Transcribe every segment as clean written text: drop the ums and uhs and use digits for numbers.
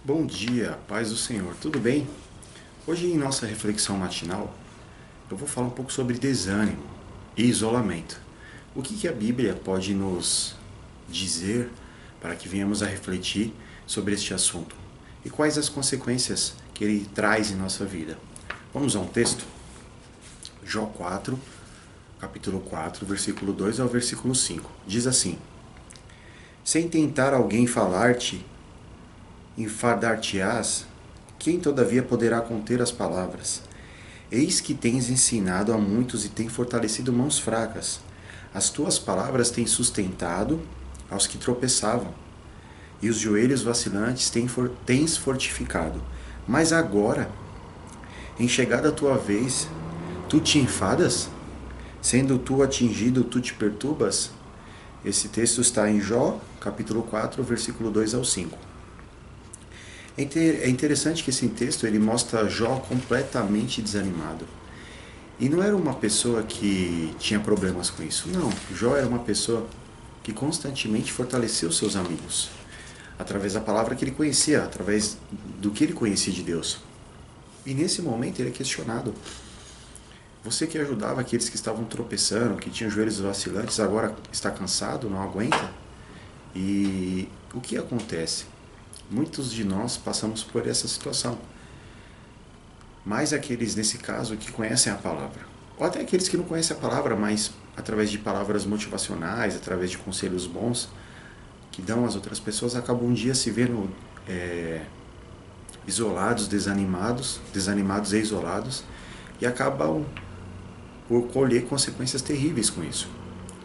Bom dia, paz do Senhor, tudo bem? Hoje em nossa reflexão matinal, eu vou falar um pouco sobre desânimo e isolamento. O que a Bíblia pode nos dizer para que venhamos a refletir sobre este assunto? E quais as consequências que ele traz em nossa vida? Vamos a um texto? Jó 4, capítulo 4, versículo 2 ao versículo 5. Diz assim: Sem tentar alguém falar-te, enfadar-te-ás, quem todavia poderá conter as palavras? Eis que tens ensinado a muitos e tens fortalecido mãos fracas. As tuas palavras têm sustentado aos que tropeçavam, e os joelhos vacilantes tens fortificado. Mas agora, em chegada a tua vez, tu te enfadas? Sendo tu atingido, tu te perturbas? Esse texto está em Jó, capítulo 4, versículo 2 ao 5. É interessante que esse texto ele mostra Jó completamente desanimado. E não era uma pessoa que tinha problemas com isso. Não, Jó era uma pessoa que constantemente fortaleceu seus amigos. Através da palavra que ele conhecia, através do que ele conhecia de Deus. E nesse momento ele é questionado. Você que ajudava aqueles que estavam tropeçando, que tinham joelhos vacilantes, agora está cansado, não aguenta? E o que acontece? Muitos de nós passamos por essa situação. Mais aqueles, nesse caso, que conhecem a palavra. Ou até aqueles que não conhecem a palavra, mas através de palavras motivacionais, através de conselhos bons que dão às outras pessoas, acabam um dia se vendo isolados, desanimados e isolados, e acabam por colher consequências terríveis com isso.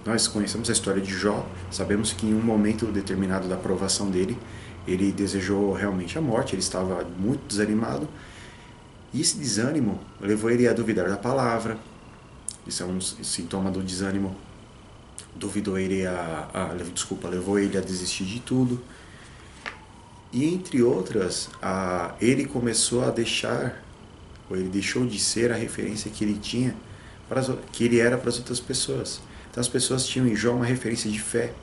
Nós conhecemos a história de Jó, sabemos que em um momento determinado da provação dele, ele desejou realmente a morte, ele estava muito desanimado, e esse desânimo levou ele a duvidar da palavra. Isso é um sintoma do desânimo. Levou ele a desistir de tudo. E entre outras, ele começou a deixar, ou ele deixou de ser a referência que ele tinha, que ele era para as outras pessoas. Então as pessoas tinham em Jó uma referência de fé,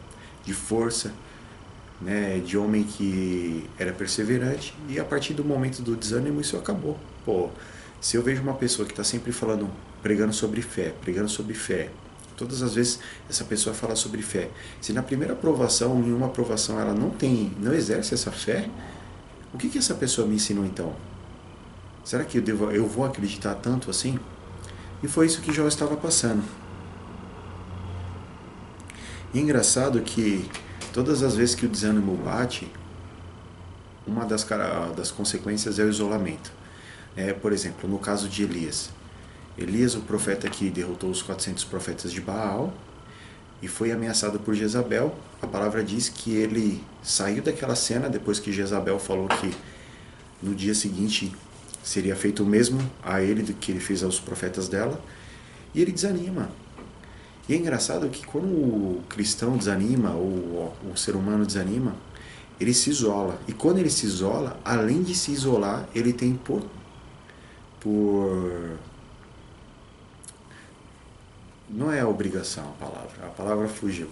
de força, né, de homem que era perseverante, e a partir do momento do desânimo isso acabou. Pô, se eu vejo uma pessoa que está sempre pregando sobre fé, todas as vezes essa pessoa fala sobre fé, se na primeira aprovação, em uma aprovação ela não exerce essa fé, o que essa pessoa me ensinou então? Será que eu vou acreditar tanto assim? E foi isso que Jó estava passando. E é engraçado que todas as vezes que o desânimo bate, uma das consequências é o isolamento. Por exemplo, no caso de Elias. Elias, o profeta que derrotou os 400 profetas de Baal e foi ameaçado por Jezabel. A palavra diz que ele saiu daquela cena depois que Jezabel falou que no dia seguinte seria feito o mesmo a ele do que ele fez aos profetas dela. E ele desanima. E é engraçado que quando o cristão desanima, ou o ser humano desanima, ele se isola. E quando ele se isola, além de se isolar, ele tem não é a obrigação a palavra fugiu.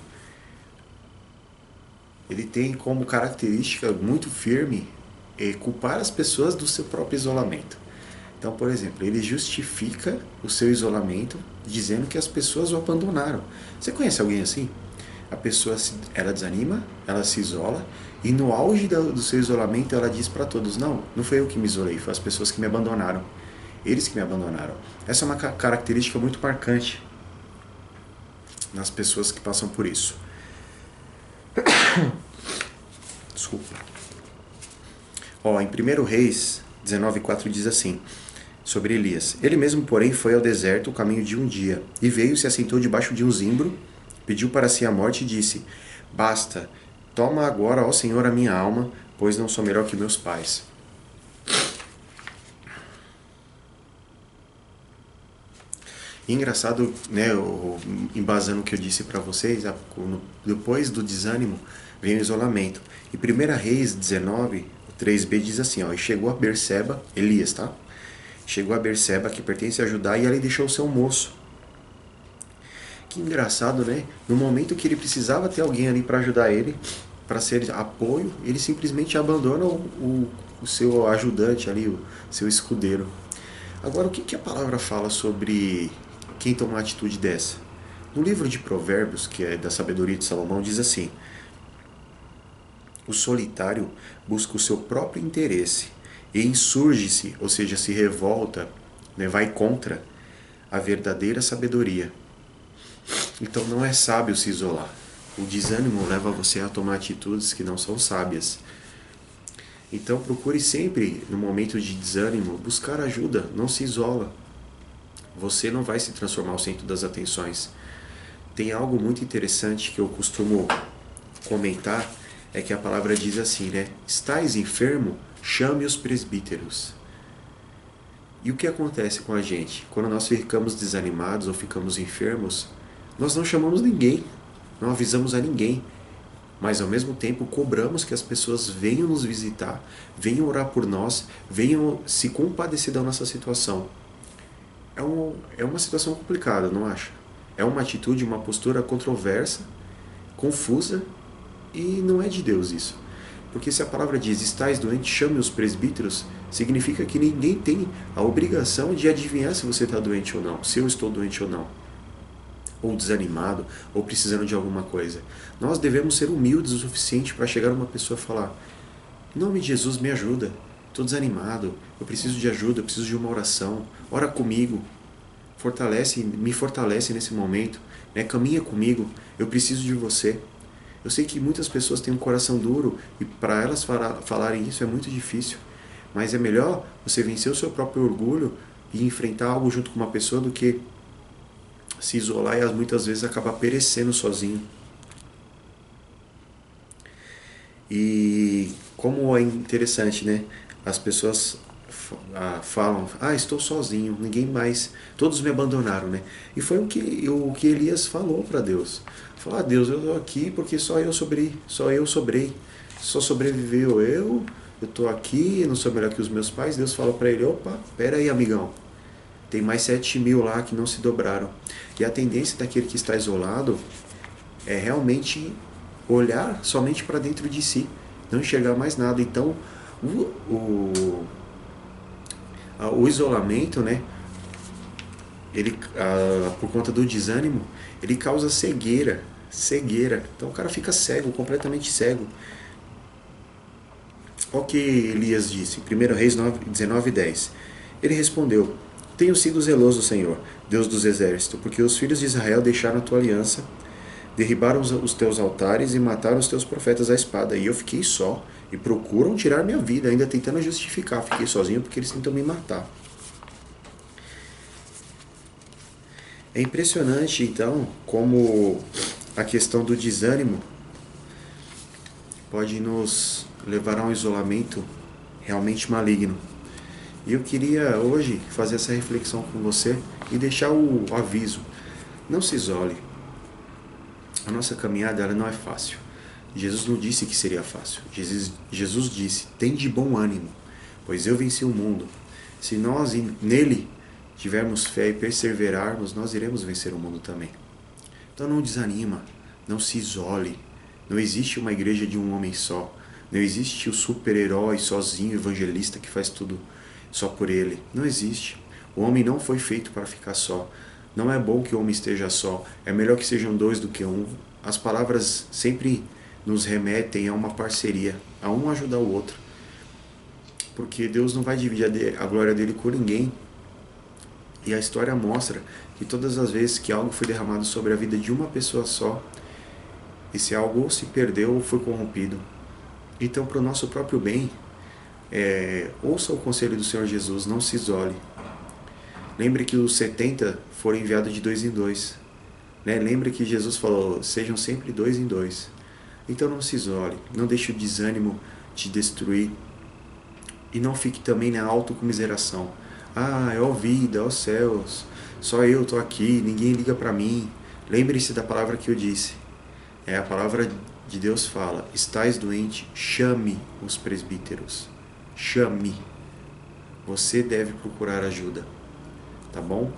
Ele tem como característica muito firme culpar as pessoas do seu próprio isolamento. Então, por exemplo, ele justifica o seu isolamento dizendo que as pessoas o abandonaram. Você conhece alguém assim? A pessoa ela desanima, ela se isola e no auge do seu isolamento ela diz para todos: não foi eu que me isolei, foi as pessoas que me abandonaram. Eles que me abandonaram. Essa é uma característica muito marcante nas pessoas que passam por isso. Desculpa. Em 1 Reis 19:4 diz assim, sobre Elias: Ele mesmo, porém, foi ao deserto o caminho de um dia, e veio, se assentou debaixo de um zimbro, pediu para si a morte e disse: Basta, toma agora, ó Senhor, a minha alma, pois não sou melhor que meus pais. E engraçado, né, embasando o que eu disse para vocês, depois do desânimo vem o isolamento. Em 1 Reis 19, 3b diz assim, e chegou a Berseba, Elias, tá? Chegou a Berseba, que pertence a Judá, e ali deixou o seu moço. Que engraçado, né? No momento que ele precisava ter alguém ali para ajudar ele, para ser apoio, ele simplesmente abandona o seu ajudante ali, o seu escudeiro. Agora, o que a palavra fala sobre quem toma uma atitude dessa? No livro de Provérbios, que é da sabedoria de Salomão, diz assim: o solitário busca o seu próprio interesse e insurge-se, ou seja, se revolta, né, vai contra a verdadeira sabedoria. Então não é sábio se isolar. O desânimo leva você a tomar atitudes que não são sábias. Então procure sempre, no momento de desânimo, buscar ajuda, não se isola. Você não vai se transformar o centro das atenções. Tem algo muito interessante que eu costumo comentar, é que a palavra diz assim, né? Estais enfermo, chame os presbíteros. E o que acontece com a gente? Quando nós ficamos desanimados ou ficamos enfermos, nós não chamamos ninguém, não avisamos a ninguém. Mas ao mesmo tempo cobramos que as pessoas venham nos visitar, venham orar por nós, venham se compadecer da nossa situação. É uma situação complicada, não acha? É uma atitude, uma postura controversa, confusa, e não é de Deus isso. Porque se a palavra diz, estais doente, chame os presbíteros, significa que ninguém tem a obrigação de adivinhar se você está doente ou não, se eu estou doente ou não, ou desanimado, ou precisando de alguma coisa. Nós devemos ser humildes o suficiente para chegar a uma pessoa e falar, em nome de Jesus, me ajuda, estou desanimado, eu preciso de ajuda, eu preciso de uma oração, ora comigo, me fortalece nesse momento, né? Caminha comigo, eu preciso de você. Eu sei que muitas pessoas têm um coração duro e para elas falarem isso é muito difícil, mas é melhor você vencer o seu próprio orgulho e enfrentar algo junto com uma pessoa do que se isolar e muitas vezes acabar perecendo sozinho. E como é interessante, né? As pessoas falam, estou sozinho, ninguém mais, todos me abandonaram, né? E foi o que Elias falou para Deus. Falou, Deus, eu estou aqui porque só eu sobrei, só sobreviveu eu estou aqui, eu não sou melhor que os meus pais. Deus fala para ele, opa, pera aí, amigão, tem mais 7.000 lá que não se dobraram. E a tendência daquele que está isolado é realmente olhar somente para dentro de si, não enxergar mais nada. Então, o isolamento, né, ele, por conta do desânimo, ele causa cegueira. Então o cara fica cego, completamente cego. Olha o que Elias disse, 1 Reis 19:10. Ele respondeu, tenho sido zeloso, Senhor, Deus dos exércitos, porque os filhos de Israel deixaram a tua aliança, derribaram os teus altares e mataram os teus profetas à espada. E eu fiquei só, e procuram tirar minha vida, ainda tentando justificar. Fiquei sozinho porque eles tentam me matar. É impressionante, então, como a questão do desânimo pode nos levar a um isolamento realmente maligno. E eu queria hoje fazer essa reflexão com você e deixar o aviso. Não se isole. A nossa caminhada ela não é fácil. Jesus não disse que seria fácil. Jesus disse, tem de bom ânimo, pois eu venci o mundo. Se nós nele tivermos fé e perseverarmos, nós iremos vencer o mundo também. Então não desanima, não se isole. Não existe uma igreja de um homem só. Não existe o super-herói sozinho, evangelista, que faz tudo só por ele. Não existe. O homem não foi feito para ficar só. Não é bom que o homem esteja só. É melhor que sejam dois do que um. As palavras sempre nos remetem a uma parceria, a um ajudar o outro. Porque Deus não vai dividir a glória dele com ninguém. E a história mostra que todas as vezes que algo foi derramado sobre a vida de uma pessoa só, esse algo ou se perdeu ou foi corrompido. Então, para o nosso próprio bem, ouça o conselho do Senhor Jesus, não se isole. Lembre que os 70 foram enviados de 2 em 2. Né? Lembre que Jesus falou, sejam sempre 2 em 2. Então não se isole, não deixe o desânimo te destruir. E não fique também na autocomiseração. Ó vida, ó céus, só eu estou aqui, ninguém liga para mim. Lembre-se da palavra que eu disse. A palavra de Deus fala, estais doente, chame os presbíteros. Chame. Você deve procurar ajuda. Tá bom?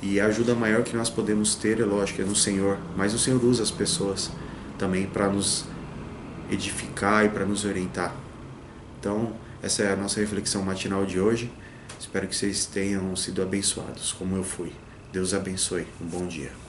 E a ajuda maior que nós podemos ter, é lógico, é no Senhor. Mas o Senhor usa as pessoas também para nos edificar e para nos orientar. Então, essa é a nossa reflexão matinal de hoje. Espero que vocês tenham sido abençoados, como eu fui. Deus abençoe. Um bom dia.